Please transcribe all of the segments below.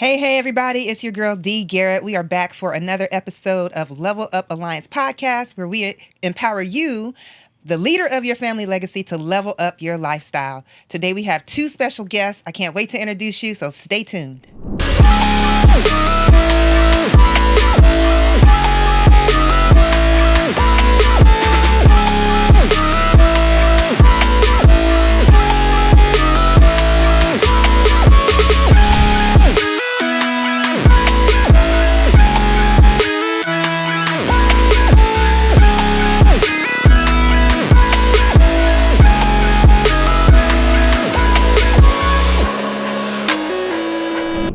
Hey, everybody. It's your girl, D. Garrett. We are back for another episode of Level Up Alliance Podcast, where we empower you, the leader of your family legacy, to level up your lifestyle. Today, we have two special guests. I can't wait to introduce you, so stay tuned.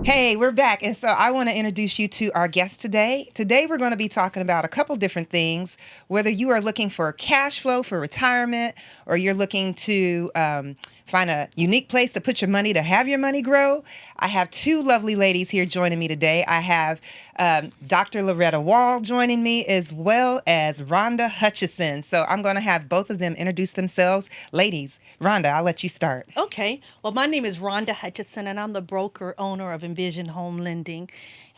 Hey, we're back. And so I want to introduce you to our guest today. Today, we're going to be talking about a couple different things, whether you are looking for cash flow for retirement or you're looking to find a unique place to put your money to have your money grow. I have two lovely ladies here joining me today. I have Dr. Loretta joining me, as well as Rhonda Hutchinson. So I'm going to have both of them introduce themselves. Ladies, Rhonda, I'll let you start. Okay. Well, my name is Rhonda Hutchinson, and I'm the broker owner of Envision Home Lending,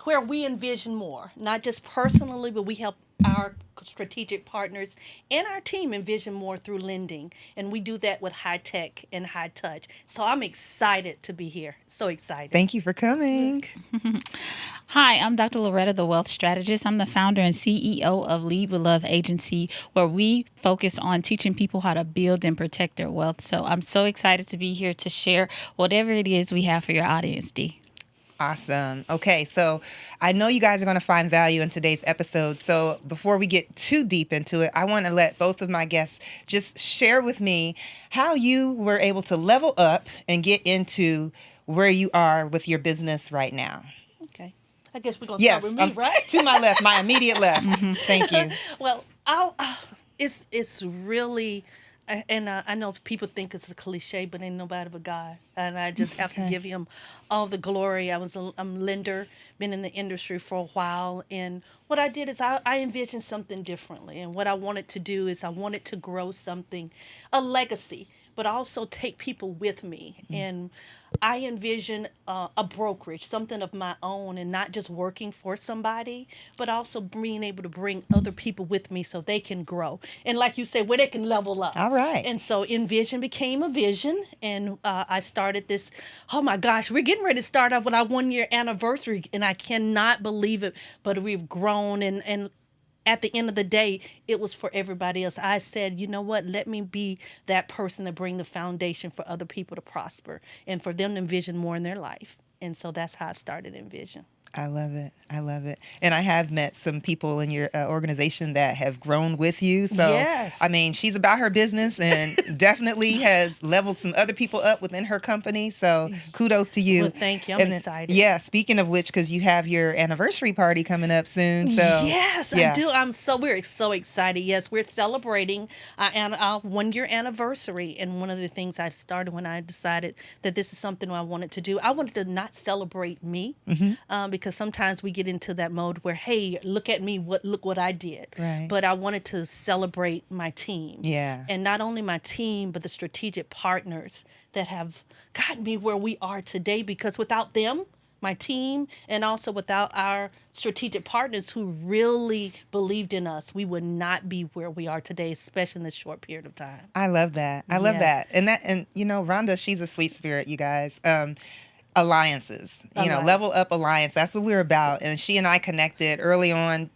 where we envision more, not just personally, but we help our strategic partners and our team envision more through lending. And we do that with high tech and high touch. So I'm excited to be here. So excited. Thank you for coming. Hi, I'm Dr. Loretta, the wealth strategist. I'm the founder and CEO of Lead with Love Agency, where we focus on teaching people how to build and protect their wealth. So I'm so excited to be here to share whatever it is we have for your audience, Dee. Awesome. Okay, so I know you guys are going to find value in today's episode. So before we get too deep into it, I want to let both of my guests just share with me how you were able to level up and get into where you are with your business right now. Okay. I guess we're going to start with me, right? To my left, my immediate left. Thank you. Well, it's really... And I know people think it's a cliche, but ain't nobody but God. And I just have to give him all the glory. I'm a lender, been in the industry for a while. And what I did is I envisioned something differently. And what I wanted to do is I wanted to grow something, a legacy, but also take people with me. And I envision a brokerage, something of my own, and not just working for somebody, but also being able to bring other people with me so they can grow. And like you said, where they can level up. All right. And so Envision became a vision, and I started this. Oh my gosh, we're getting ready to start off with our 1-year anniversary, and I cannot believe it, but we've grown and at the end of the day, it was for everybody else. I said, you know what? Let me be that person to bring the foundation for other people to prosper and for them to envision more in their life. And so that's how I started Envision. I love it. I love it. And I have met some people in your organization that have grown with you. So, yes. I mean, she's about her business and definitely has leveled some other people up within her company. So kudos to you. Well, thank you. I'm excited. Yeah. Speaking of which, because you have your anniversary party coming up soon. So yes, yeah. I do. We're so excited. Yes, we're celebrating our 1-year anniversary. And one of the things I started when I decided that this is something I wanted to do, I wanted to not celebrate me because sometimes we get into that mode where, hey, look at me, look what I did. Right. But I wanted to celebrate my team. Yeah. And not only my team, but the strategic partners that have gotten me where we are today, because without them, my team, and also without our strategic partners who really believed in us, we would not be where we are today, especially in this short period of time. I love that. I love that. And you know, Rhonda, she's a sweet spirit, you guys. Alliances, Level Up Alliance. That's what we're about. And she and I connected early on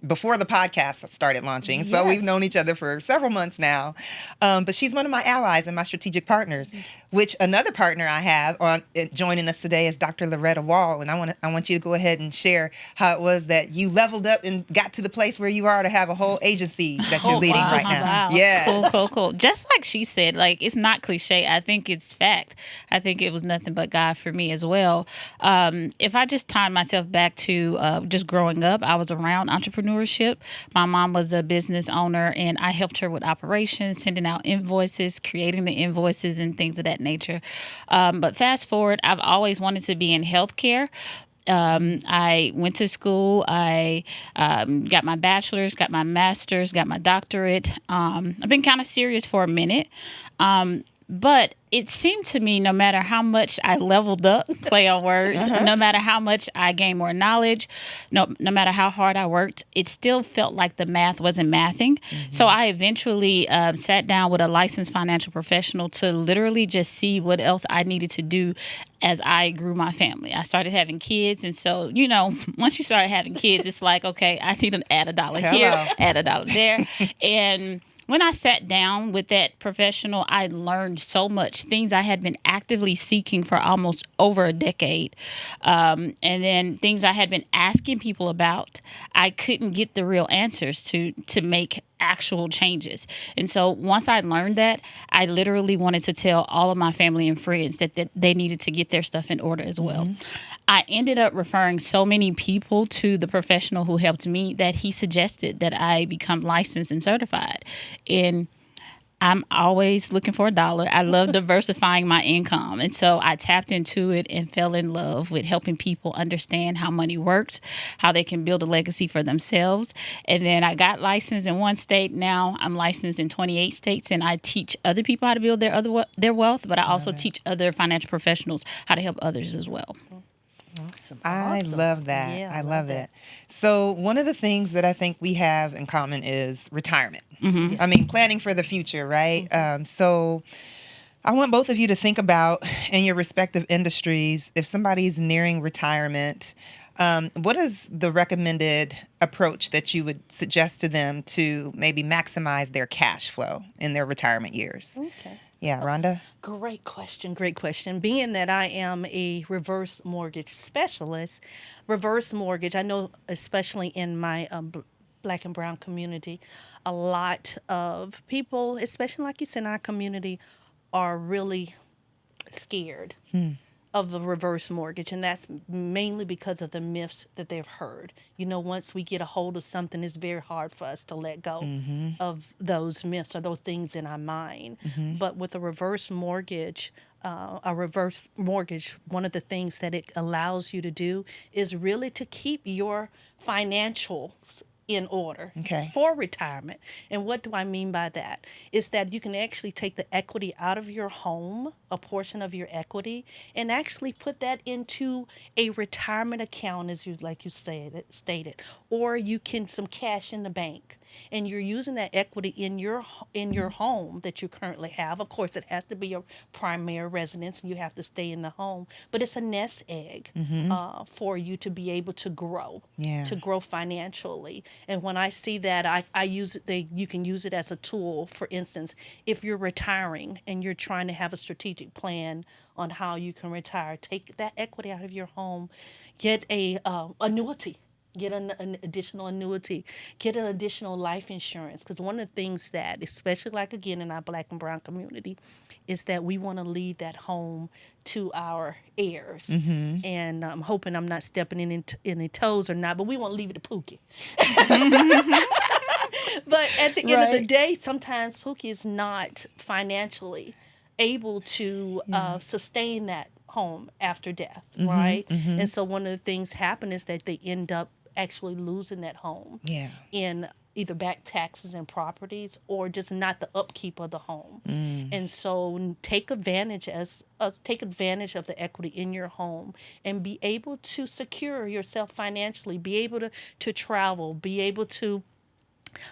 before the podcast started launching. Yes. So we've known each other for several months now. But she's one of my allies and my strategic partners, which another partner I have on joining us today is Dr. Loretta And I want you to go ahead and share how it was that you leveled up and got to the place where you are to have a whole agency that you're leading right now. Wow. Yeah. Cool. Just like she said, like, it's not cliche. I think it's fact. I think it was nothing but God for me as well. If I just tie myself back to just growing up, I was around entrepreneurship. My mom was a business owner, and I helped her with operations, sending out invoices, creating the invoices, and things of that nature. But fast forward, I've always wanted to be in healthcare. I went to school. I got my bachelor's, got my master's, got my doctorate. I've been kind of serious for a minute. But it seemed to me, no matter how much I leveled up, play on words, no matter how much I gained more knowledge, no matter how hard I worked, it still felt like the math wasn't mathing. So I eventually sat down with a licensed financial professional to literally just see what else I needed to do as I grew my family. I started having kids. And so, once you start having kids, it's like, okay, I need to add $1 here, Hello. add $1 there. And when I sat down with that professional, I learned so much, things I had been actively seeking for almost over a decade. And then things I had been asking people about, I couldn't get the real answers to make actual changes. And so once I learned that, I literally wanted to tell all of my family and friends that they needed to get their stuff in order as well. I ended up referring so many people to the professional who helped me that he suggested that I become licensed and certified. And I'm always looking for $1. I love diversifying my income. And so I tapped into it and fell in love with helping people understand how money works, how they can build a legacy for themselves. And then I got licensed in one state. Now I'm licensed in 28 states, and I teach other people how to build their wealth, but I also teach other financial professionals how to help others as well. Awesome. I Awesome. love that. Yeah, I love that. it. So one of the things that I think we have in common is retirement. I mean, planning for the future, right? So I want both of you to think about in your respective industries, if somebody's nearing retirement, what is the recommended approach that you would suggest to them to maybe maximize their cash flow in their retirement years? Okay. Yeah, Rhonda? Great question. Great question. Being that I am a reverse mortgage specialist, reverse mortgage, I know especially in my Black and brown community, a lot of people, especially like you said in our community, are really scared of the reverse mortgage, and that's mainly because of the myths that they've heard. Once we get a hold of something, it's very hard for us to let go of those myths or those things in our mind. But with a reverse mortgage, one of the things that it allows you to do is really to keep your financials in order for retirement. And what do I mean by that? Is that you can actually take the equity out of your home, a portion of your equity, and actually put that into a retirement account, as you stated, or you can some cash in the bank. And you're using that equity in your home that you currently have. Of course, it has to be your primary residence, and you have to stay in the home. But it's a nest egg for you to be able to grow, to grow financially. And when I see that, I use it. You can use it as a tool. For instance, if you're retiring and you're trying to have a strategic plan on how you can retire, take that equity out of your home, get a annuity. Get an additional annuity, get an additional life insurance. Because one of the things that, especially like again in our Black and brown community, is that we want to leave that home to our heirs. And I'm hoping I'm not stepping in any toes or not, but we want to leave it to Pookie. But at the end of the day, sometimes Pookie is not financially able to sustain that home after death, right? And so one of the things happen is that they end up actually losing that home in either back taxes and properties or just not the upkeep of the home. And so take advantage of the equity in your home and be able to secure yourself financially, be able to travel, be able to,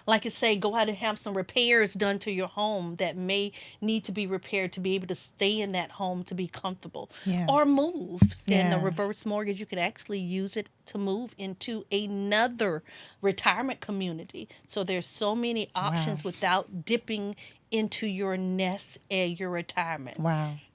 like I say, go out and have some repairs done to your home that may need to be repaired to be able to stay in that home to be comfortable. Or move. In a reverse mortgage, you can actually use it to move into another retirement community. So there's so many options without dipping into your nest egg, your retirement.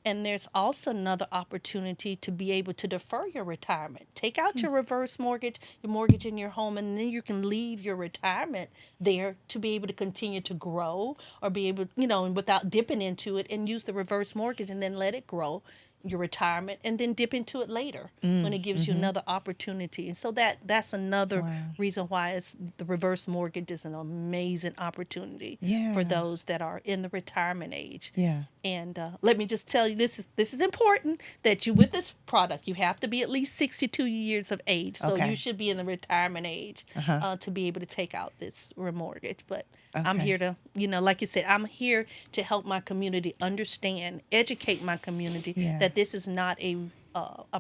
And there's also another opportunity to be able to defer your retirement. Take out your reverse mortgage, your mortgage in your home, and then you can leave your retirement there to be able to continue to grow or be able, and without dipping into it, and use the reverse mortgage and then let it grow your retirement and then dip into it later when it gives you another opportunity. And so that's another reason why the reverse mortgage is an amazing opportunity for those that are in the retirement age. Yeah. And let me just tell you, this is important, that you, with this product, you have to be at least 62 years of age. So you should be in the retirement age to be able to take out this remortgage. But I'm here to, like you said, I'm here to help my community understand, educate my community that this is not a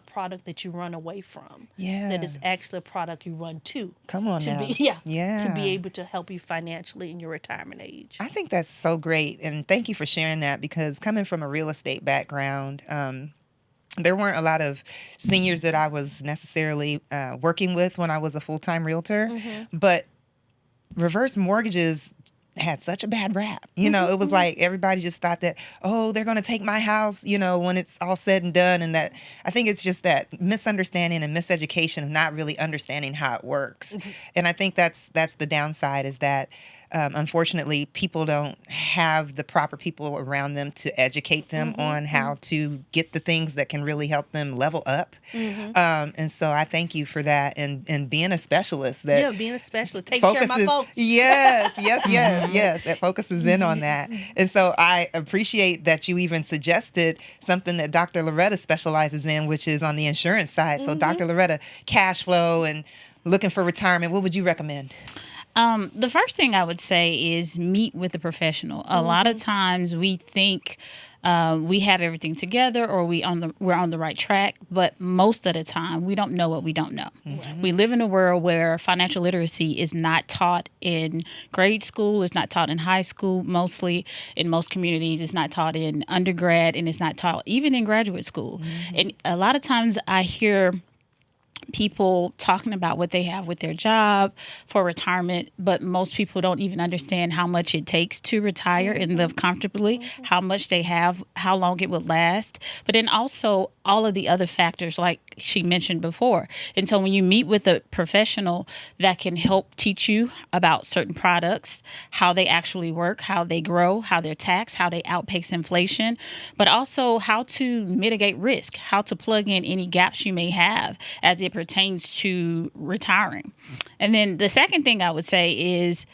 product that you run away from. Yeah. That is actually a product you run to. Come on now. To be able to help you financially in your retirement age. I think that's so great. And thank you for sharing that, because coming from a real estate background, there weren't a lot of seniors that I was necessarily working with when I was a full-time realtor. But reverse mortgages had such a bad rap. It was like everybody just thought that, oh, they're going to take my house, when it's all said and done. And that, I think it's just that misunderstanding and miseducation of not really understanding how it works. And I think that's the downside, is that unfortunately, people don't have the proper people around them to educate them on how to get the things that can really help them level up. And so I thank you for that, and being a specialist. Being a specialist. Take care of my folks. Yes. That focuses in on that. And so I appreciate that you even suggested something that Dr. Loretta specializes in, which is on the insurance side. So Dr. Loretta, cash flow and looking for retirement, what would you recommend? The first thing I would say is meet with a professional. A lot of times we think we have everything together, or we're on the right track, but most of the time we don't know what we don't know. We live in a world where financial literacy is not taught in grade school, it's not taught in high school, mostly in most communities, it's not taught in undergrad, and it's not taught even in graduate school. And a lot of times I hear people talking about what they have with their job for retirement, but most people don't even understand how much it takes to retire and live comfortably, how much they have, how long it would last, but then also all of the other factors like she mentioned before. And so when you meet with a professional that can help teach you about certain products, how they actually work, how they grow, how they're taxed, how they outpace inflation, but also how to mitigate risk, how to plug in any gaps you may have as it pertains to retiring. And then the second thing I would say is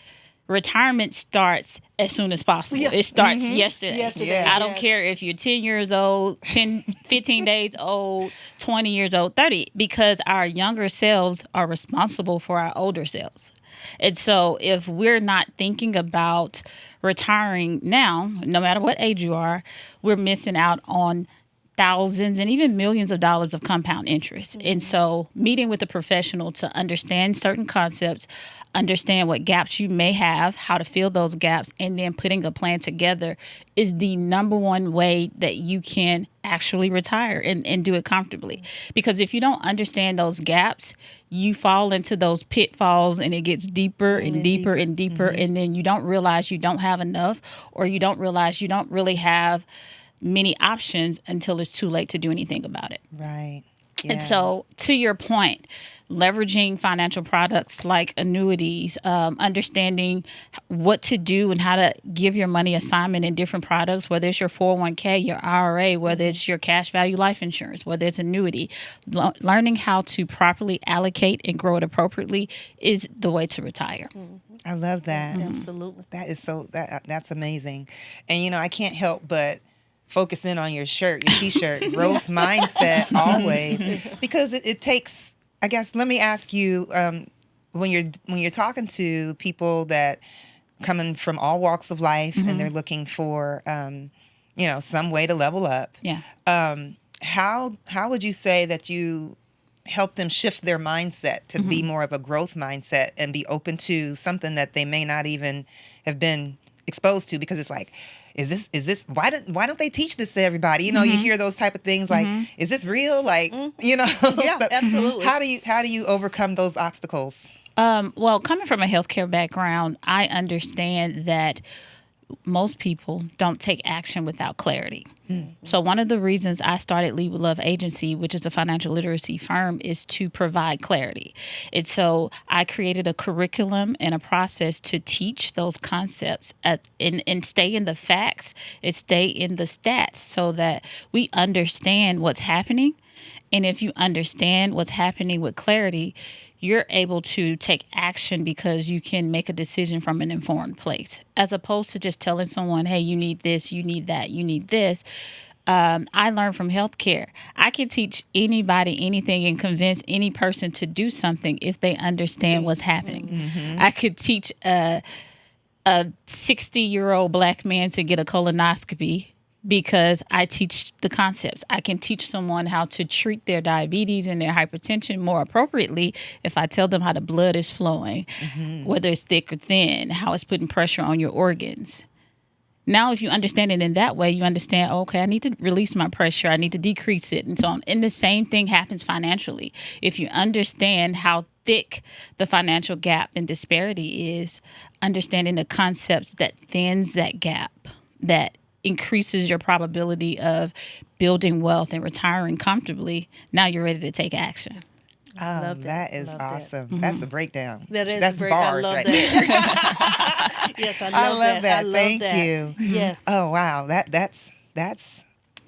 retirement starts as soon as possible. It starts yesterday. I don't care if you're 10 years old, 15 days old, 20 years old, 30, because our younger selves are responsible for our older selves. And so if we're not thinking about retiring now, no matter what age you are, we're missing out on thousands and even millions of dollars of compound interest. And so meeting with a professional to understand certain concepts, understand what gaps you may have, how to fill those gaps, and then putting a plan together is the number one way that you can actually retire and do it comfortably. Because if you don't understand those gaps, you fall into those pitfalls and it gets deeper and deeper and deeper. And then you don't realize you don't have enough, or you don't realize you don't really have many options until it's too late to do anything about it. Right. Yeah. And so to your point, leveraging financial products like annuities, understanding what to do and how to give your money assignment in different products, whether it's your 401k, your IRA, whether it's your cash value life insurance, whether it's annuity, learning how to properly allocate and grow it appropriately is the way to retire. I love that. Absolutely. That is that's amazing. And, I can't help but focus in on your shirt, your T-shirt, growth mindset always, because it takes, I guess, let me ask you, when you're talking to people that coming from all walks of life and they're looking for, some way to level up. Yeah. How would you say that you help them shift their mindset to be more of a growth mindset and be open to something that they may not even have been exposed to? Because it's like, is this why don't they teach this to everybody? You hear those type of things like, is this real? Like, Yeah, absolutely. How do you overcome those obstacles? Well, coming from a healthcare background, I understand that most people don't take action without clarity. So one of the reasons I started Lead with Love Agency, which is a financial literacy firm, is to provide clarity. And so I created a curriculum and a process to teach those concepts and stay in the facts and stay in the stats so that we understand what's happening. And if you understand what's happening with clarity, you're able to take action because you can make a decision from an informed place, as opposed to just telling someone, hey, you need this, you need that, you need this. I learned from healthcare. I can teach anybody anything and convince any person to do something if they understand what's happening. I could teach a 60-year-old Black man to get a colonoscopy because I teach the concepts. I can teach someone how to treat their diabetes and their hypertension more appropriately if I tell them how the blood is flowing, whether it's thick or thin, how it's putting pressure on your organs. Now, if you understand it in that way, you understand, okay, I need to release my pressure. I need to decrease it and so on. And the same thing happens financially. If you understand how thick the financial gap and disparity is, understanding the concepts that thins that gap, that increases your probability of building wealth and retiring comfortably, now you're ready to take action. That is awesome. That's the breakdown. That's bars right there. Yes, I I love love that. Thank you. Yes. Oh wow, that's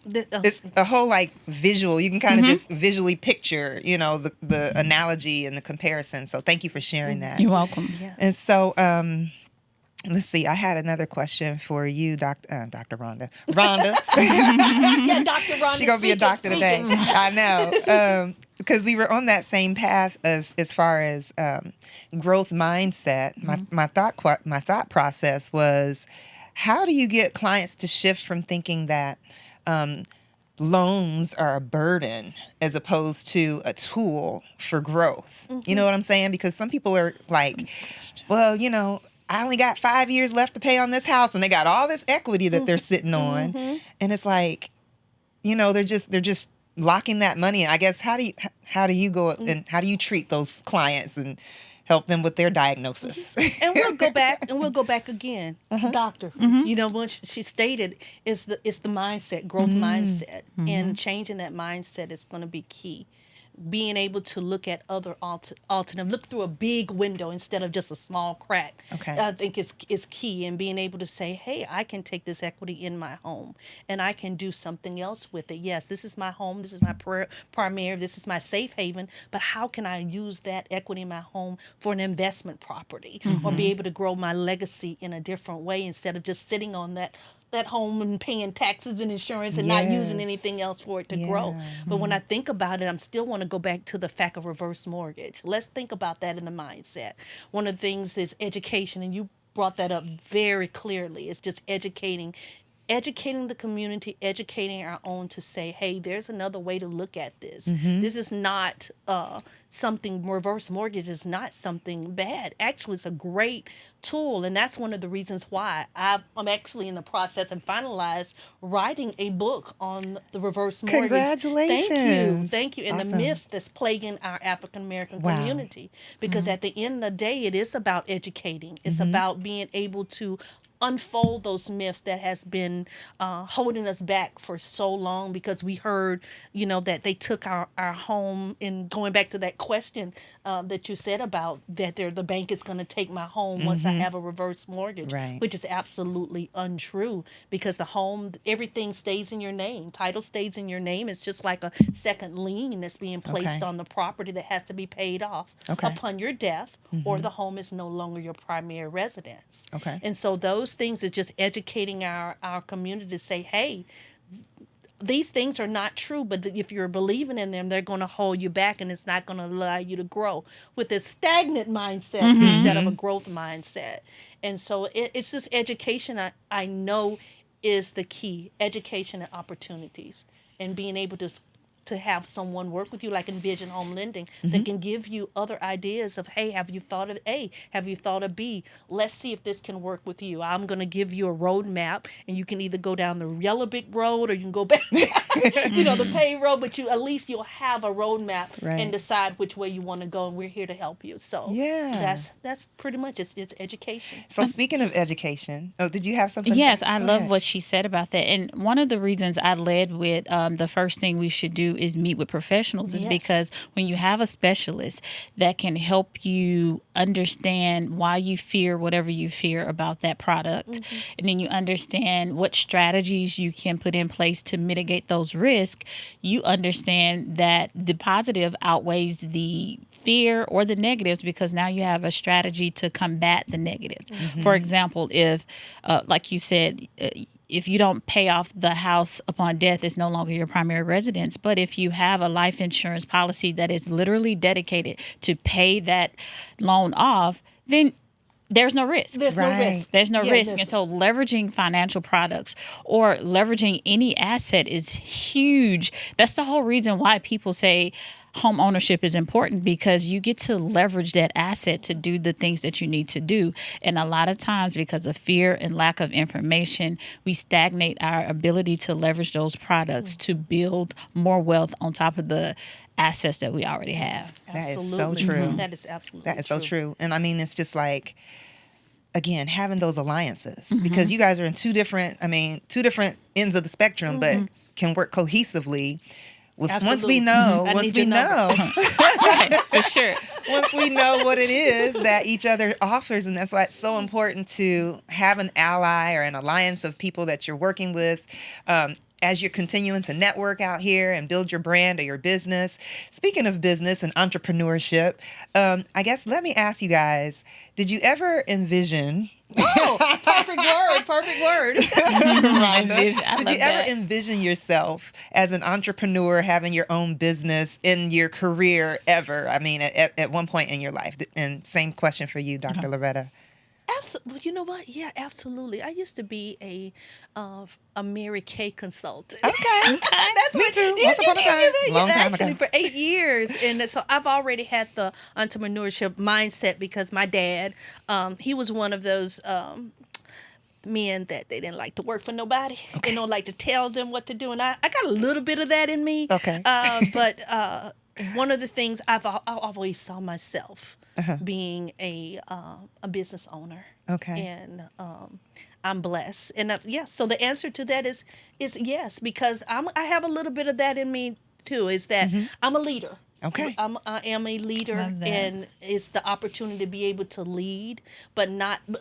it's a whole like visual. You can kind of just visually picture, the analogy and the comparison. So thank you for sharing that. You're welcome. Yeah. And so let's see. I had another question for you, Dr. Rhonda. Rhonda. Yeah, Dr. Rhonda. She's going to be a doctor today. I know. Because we were on that same path as far as growth mindset. My thought process was, how do you get clients to shift from thinking that loans are a burden as opposed to a tool for growth? You know what I'm saying? Because some people are like, well, I only got 5 years left to pay on this house, and they got all this equity that they're sitting on, and it's like, they're just locking that money in. I guess how do you go and how do you treat those clients and help them with their diagnosis? And we'll go back again, doctor. What she stated is the mindset, growth mindset, and changing that mindset is going to be key. Being able to look at other alternative, look through a big window instead of just a small crack. Okay. I think is key, and being able to say, hey, I can take this equity in my home and I can do something else with it. Yes, this is my home, this is my primary, this is my safe haven, but how can I use that equity in my home for an investment property or be able to grow my legacy in a different way instead of just sitting on that home and paying taxes and insurance and not using anything else for it to grow. But when I think about it, I still want to go back to the fact of reverse mortgage. Let's think about that in the mindset. One of the things is education, and you brought that up very clearly. It's just educating the community, educating our own to say, hey, there's another way to look at this. This is not reverse mortgage is not something bad. Actually, it's a great tool, and that's one of the reasons why I'm actually in the process and finalized writing a book on the reverse mortgage. Congratulations. Thank you. And awesome. The myths that's plaguing our African American community. Because at the end of the day, it is about educating. It's about being able to unfold those myths that has been holding us back for so long, because we heard, that they took our home. And going back to that question that you said about that the bank is going to take my home once I have a reverse mortgage, which is absolutely untrue, because the home, everything stays in your name. Title stays in your name. It's just like a second lien that's being placed on the property that has to be paid off upon your death, or the home is no longer your primary residence. And so those things are just educating our community to say, hey, these things are not true, but if you're believing in them, they're going to hold you back, and it's not going to allow you to grow with a stagnant mindset instead of a growth mindset. And so it's just education, I know, is the key. Education and opportunities, and being able to have someone work with you, like Envision Home Lending, that can give you other ideas of, hey, have you thought of A? Have you thought of B? Let's see if this can work with you. I'm going to give you a roadmap, and you can either go down the yellow brick road, or you can go back the payroll, but at least you'll have a roadmap Right. and decide which way you want to go, and we're here to help you. So that's pretty much it's education. So speaking of education, did you have something? Yes, I Go love ahead. what she said about that. And one of the reasons I led with the first thing we should do is meet with professionals is Yes. because when you have a specialist that can help you understand why you fear whatever you fear about that product, and then you understand what strategies you can put in place to mitigate those risks, you understand that the positive outweighs the fear or the negatives because now you have a strategy to combat the negatives. For example, if, like you said, if you don't pay off the house upon death, it's no longer your primary residence. But if you have a life insurance policy that is literally dedicated to pay that loan off, then there's no risk. There's no Right. risk. There's no Yeah, risk. there's- And so leveraging financial products or leveraging any asset is huge. That's the whole reason why people say home ownership is important, because you get to leverage that asset to do the things that you need to do. And a lot of times, because of fear and lack of information, we stagnate our ability to leverage those products to build more wealth on top of the assets that we already have. That is so Absolutely. true. That is absolutely That is so true. And I mean, it's just like, again, having those alliances because you guys are in two different ends of the spectrum, but can work cohesively. Once we Absolutely. know, I once need we your number. know, Right, for sure. once we know what it is that each other offers, and that's why it's so important to have an ally or an alliance of people that you're working with. As you're continuing to network out here and build your brand or your business. Speaking of business and entrepreneurship, I guess let me ask you guys, did you ever envision, Oh, perfect word. Perfect word. Rhonda, I did love you ever that. envision yourself as an entrepreneur having your own business in your career ever? I mean, at one point in your life. And same question for you, Dr. Loretta. Absolutely. You know what? Yeah, absolutely. I used to be a Mary Kay consultant. Okay. That's Me what- too. Once upon a time. Long time actually, ago. for 8 years, and so I've already had the entrepreneurship mindset because my dad, he was one of those men that they didn't like to work for nobody. They don't like to tell them what to do, and I got a little bit of that in me. Okay. But one of the things I always saw myself being a business owner. Okay. And I'm blessed, and yes. So the answer to that is yes, because I have a little bit of that in me too. Is that I'm a leader. Okay. I am a leader, Love that. and it's the opportunity to be able to lead, but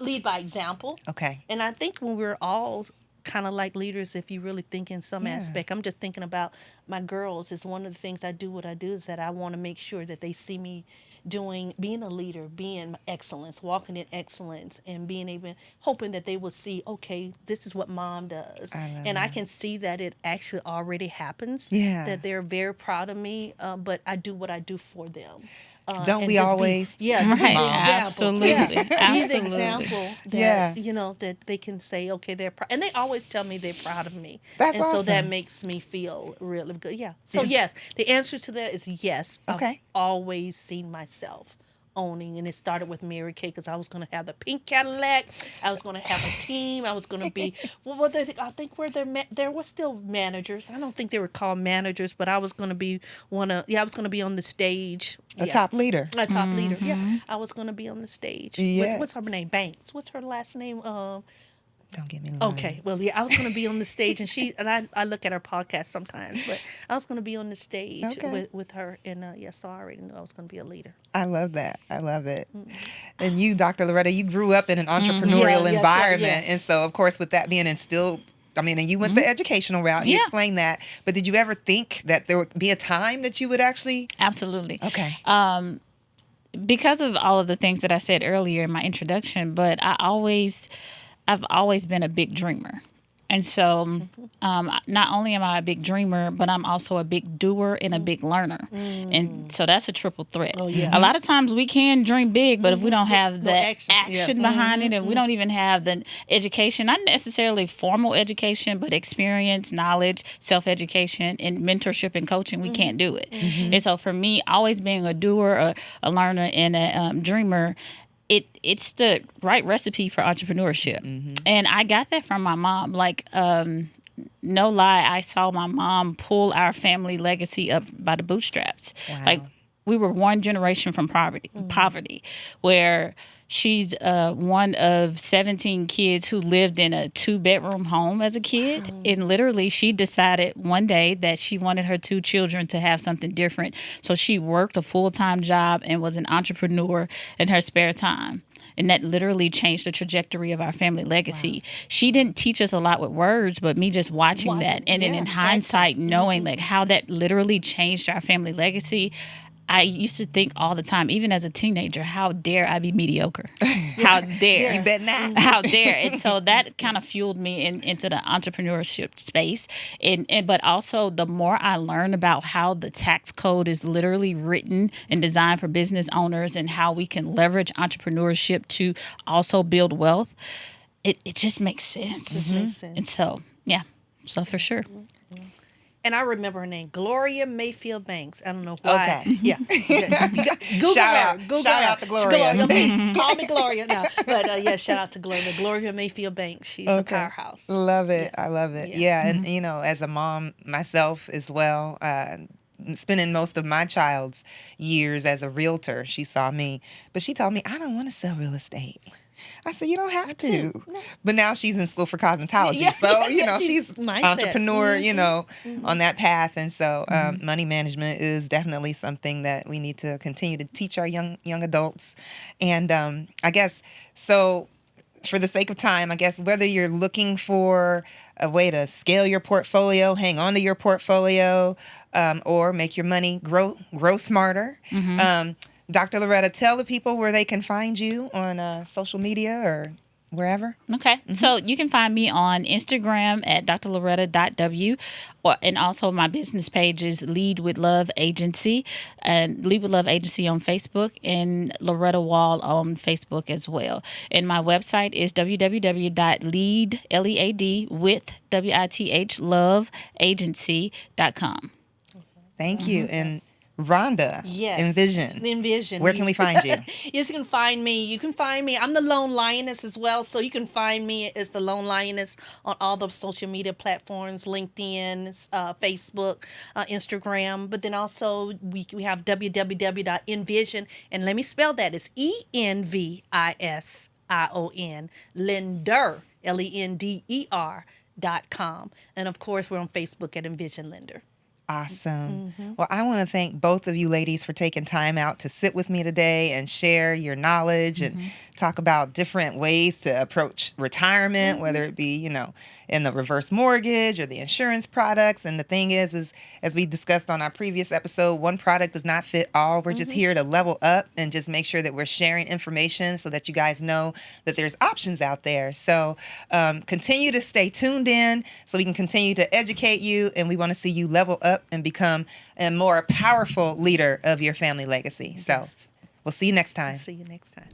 lead by example. Okay. And I think when we're all kind of like leaders, if you really think in some Yeah. aspect, I'm just thinking about my girls. Is one of the things I do. What I do is that I want to make sure that they see me being a leader, being excellence, walking in excellence, and hoping that they will see, okay, this is what mom does. I love And I that. can see that it actually already happens. Yeah. That they're very proud of me, but I do what I do for them. Don't and we just always? Yeah, Right, be the example. absolutely, Yeah. Be the absolutely. example that, Yeah. that they can say, okay, they're proud. And they always tell me they're proud of me. That's and so that awesome. makes me feel really good. Yeah. So, Yes. yes, the answer to that is yes. Okay. I've always seen myself owning, and it started with Mary Kay because I was going to have the pink Cadillac. I was going to have a team. I was going to be I think there were still managers. I don't think they were called managers, but I was going to be I was going to be on the stage. A top leader. A top leader. Yeah, I was going to be on the stage. Yes. What's her name? Banks. What's her last name? Don't get me wrong. Okay, well, yeah, I was going to be on the stage, and I look at her podcast sometimes, but I was going to be on the stage Okay. with her, and so I already knew I was going to be a leader. I love that. I love it. And you, Dr. Loretta, you grew up in an entrepreneurial Yeah, environment. yeah. And so, of course, with that being instilled, I mean, and you went the educational route. You Yeah. explained that. But did you ever think that there would be a time that you would actually? Absolutely. Okay. Because of all of the things that I said earlier in my introduction, but I've always been a big dreamer. And so not only am I a big dreamer, but I'm also a big doer and a big learner. And so that's a triple threat. Oh, yeah. A lot of times we can dream big, but if we don't have the action. action Yeah. behind it, and we don't even have the education, not necessarily formal education, but experience, knowledge, self-education, and mentorship and coaching, we can't do it. And so for me, always being a doer, a learner, and a dreamer, it's the right recipe for entrepreneurship. And I got that from my mom. Like, no lie, I saw my mom pull our family legacy up by the bootstraps. Wow. Like, we were one generation from poverty, where she's one of 17 kids who lived in a 2-bedroom home as a kid. And literally, she decided one day that she wanted her 2 children to have something different. So she worked a full-time job and was an entrepreneur in her spare time. And that literally changed the trajectory of our family legacy. Wow. She didn't teach us a lot with words, but me just watching that. And then in hindsight, knowing like how that literally changed our family legacy, I used to think all the time, even as a teenager, how dare I be mediocre? How dare? You bet not. How dare? And so that kind of fueled me into the entrepreneurship space. And but also, the more I learn about how the tax code is literally written and designed for business owners and how we can leverage entrepreneurship to also build wealth, it just makes sense. It makes sense. And so, yeah, so for sure. And I remember her name, Gloria Mayfield Banks. I don't know why. Okay. Yeah. Google Shout her. out. Google Shout her. out to Gloria. Call me Gloria now. But yeah, shout out to Gloria. Gloria Mayfield Banks. She's a powerhouse. Love it. I love it. Yeah. And, as a mom myself as well, spending most of my child's years as a realtor, she saw me. But she told me, I don't want to sell real estate. I said, you don't have to. No. But now she's in school for cosmetology. Yeah. So, she's mindset. Entrepreneur, on that path. And so money management is definitely something that we need to continue to teach our young adults. And I guess, so for the sake of time, I guess whether you're looking for a way to scale your portfolio, hang on to your portfolio, or make your money grow smarter, Dr. Loretta, tell the people where they can find you on social media or wherever. Okay. So you can find me on Instagram at drloretta.w, and also my business page is Lead with Love Agency, and Lead with Love Agency on Facebook, and Loretta Wall on Facebook as well. And my website is www.leadloveagency.com. Thank you. And Rhonda, yes. Envision. Where can we find you? Yes, you can find me. I'm the Lone Lioness as well, so you can find me as the Lone Lioness on all the social media platforms, LinkedIn, Facebook, Instagram. But then also we have www.envision, and let me spell that. It's ENVISION, Lender, LENDER.com. And of course, we're on Facebook at Envision Lender. Awesome. Well, I want to thank both of you ladies for taking time out to sit with me today and share your knowledge and talk about different ways to approach retirement, whether it be, in the reverse mortgage or the insurance products. And the thing is as we discussed on our previous episode, one product does not fit all. We're just here to level up and just make sure that we're sharing information so that you guys know that there's options out there. So continue to stay tuned in so we can continue to educate you, and we want to see you level up and become a more powerful leader of your family legacy. So we'll see you next time. See you next time.